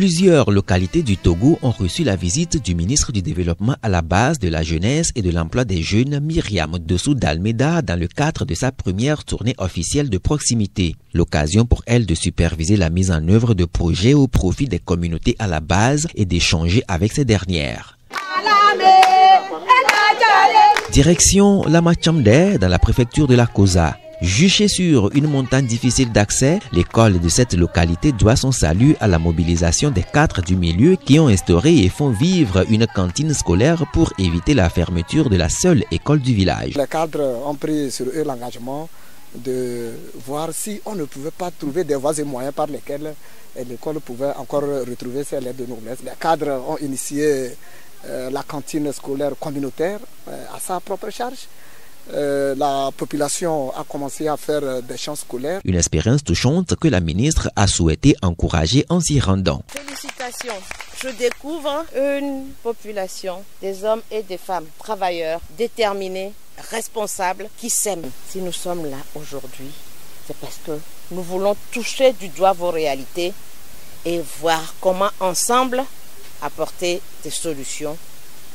Plusieurs localités du Togo ont reçu la visite du ministre du Développement à la base de la jeunesse et de l'emploi des jeunes, Myriam Dossou d'Almeida, dans le cadre de sa première tournée officielle de proximité. L'occasion pour elle de superviser la mise en œuvre de projets au profit des communautés à la base et d'échanger avec ces dernières. Direction Lamachamde, dans la préfecture de la Kosa. Juchée sur une montagne difficile d'accès, l'école de cette localité doit son salut à la mobilisation des cadres du milieu qui ont instauré et font vivre une cantine scolaire pour éviter la fermeture de la seule école du village. Les cadres ont pris sur eux l'engagement de voir si on ne pouvait pas trouver des voies et moyens par lesquels l'école pouvait encore retrouver ses lettres de noblesse. Les cadres ont initié la cantine scolaire communautaire à sa propre charge. La population a commencé à faire des champs scolaires. Une expérience touchante que la ministre a souhaité encourager en s'y rendant. Félicitations, je découvre une population, des hommes et des femmes, travailleurs, déterminés, responsables, qui s'aiment. Si nous sommes là aujourd'hui, c'est parce que nous voulons toucher du doigt vos réalités et voir comment ensemble apporter des solutions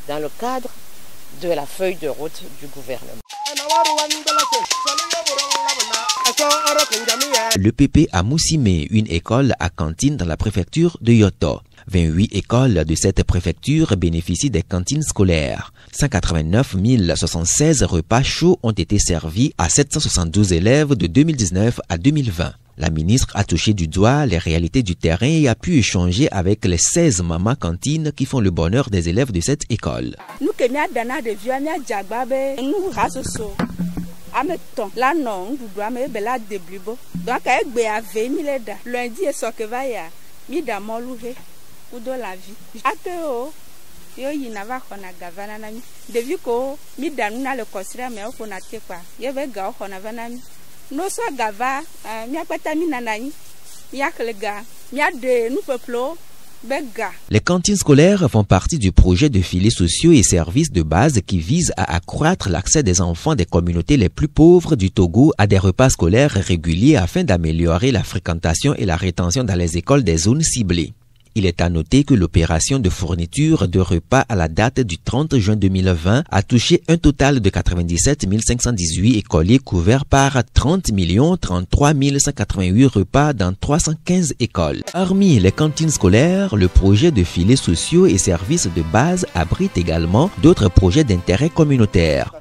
dans le cadre de la feuille de route du gouvernement. Le PP à Moussimé, une école à cantine dans la préfecture de Yoto. 28 écoles de cette préfecture bénéficient des cantines scolaires. 189 076 repas chauds ont été servis à 772 élèves de 2019 à 2020. La ministre a touché du doigt les réalités du terrain et a pu échanger avec les 16 mamans cantines qui font le bonheur des élèves de cette école. Les cantines scolaires font partie du projet de filets sociaux et services de base qui vise à accroître l'accès des enfants des communautés les plus pauvres du Togo à des repas scolaires réguliers afin d'améliorer la fréquentation et la rétention dans les écoles des zones ciblées. Il est à noter que l'opération de fourniture de repas à la date du 30 juin 2020 a touché un total de 97 518 écoliers couverts par 30 033 188 repas dans 315 écoles. Parmi les cantines scolaires, le projet de filets sociaux et services de base abrite également d'autres projets d'intérêt communautaire.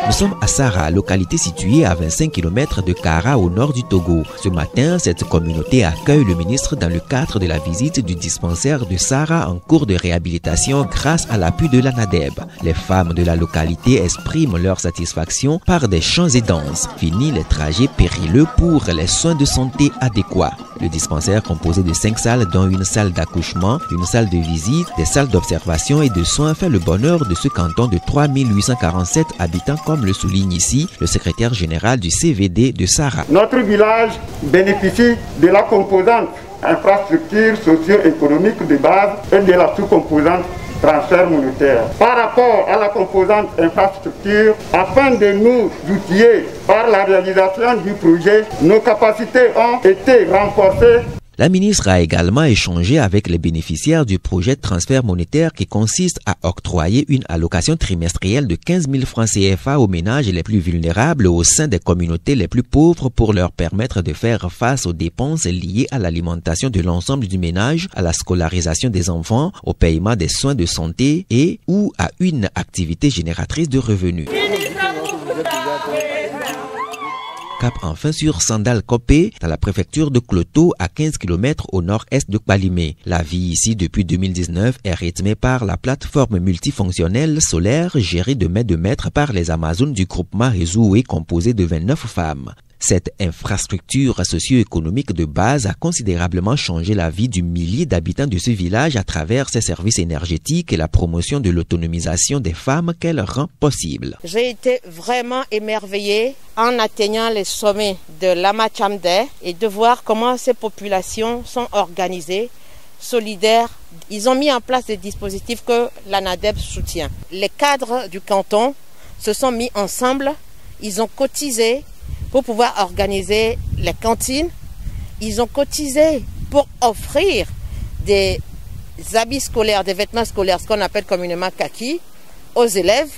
Nous sommes à Sara, localité située à 25 km de Kara au nord du Togo. Ce matin, cette communauté accueille le ministre dans le cadre de la visite du dispensaire de Sara en cours de réhabilitation grâce à l'appui de l'ANADEB. Les femmes de la localité expriment leur satisfaction par des chants et danses. Fini les trajets périlleux pour les soins de santé adéquats. Le dispensaire composé de 5 salles dont une salle d'accouchement, une salle de visite, des salles d'observation et de soins fait le bonheur de ce canton de 3847 habitants comme le souligne ici le secrétaire général du CVD de Sara. Notre village bénéficie de la composante infrastructure socio-économique de base et de la sous-composante transfert monétaire. Par rapport à la composante infrastructure, afin de nous outiller par la réalisation du projet, nos capacités ont été renforcées. La ministre a également échangé avec les bénéficiaires du projet de transfert monétaire qui consiste à octroyer une allocation trimestrielle de 15 000 francs CFA aux ménages les plus vulnérables au sein des communautés les plus pauvres pour leur permettre de faire face aux dépenses liées à l'alimentation de l'ensemble du ménage, à la scolarisation des enfants, au paiement des soins de santé et ou à une activité génératrice de revenus. Cap enfin sur Sandal Kopé, dans la préfecture de Kloto, à 15 km au nord-est de Kbalimé. La vie ici depuis 2019 est rythmée par la plateforme multifonctionnelle solaire gérée de main de maître par les Amazones du groupement Rezoué composé de 29 femmes. Cette infrastructure socio-économique de base a considérablement changé la vie du millier d'habitants de ce village à travers ses services énergétiques et la promotion de l'autonomisation des femmes qu'elle rend possible. J'ai été vraiment émerveillée en atteignant les sommets de Lamachamde et de voir comment ces populations sont organisées, solidaires. Ils ont mis en place des dispositifs que l'ANADEB soutient. Les cadres du canton se sont mis ensemble, ils ont cotisé pour pouvoir organiser les cantines, Ils ont cotisé pour offrir des habits scolaires, des vêtements scolaires, ce qu'on appelle communément kaki, aux élèves,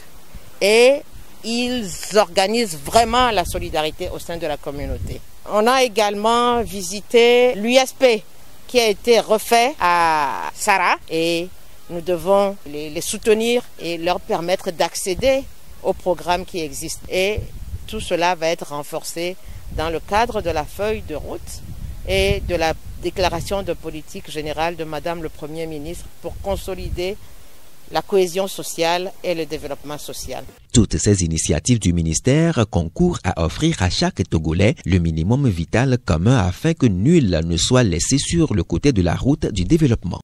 et ils organisent vraiment la solidarité au sein de la communauté. On a également visité l'USP qui a été refait à Sarah et nous devons les soutenir et leur permettre d'accéder aux programmes qui existent. Et tout cela va être renforcé dans le cadre de la feuille de route et de la déclaration de politique générale de Madame le Premier ministre pour consolider la cohésion sociale et le développement social. Toutes ces initiatives du ministère concourent à offrir à chaque Togolais le minimum vital commun afin que nul ne soit laissé sur le côté de la route du développement.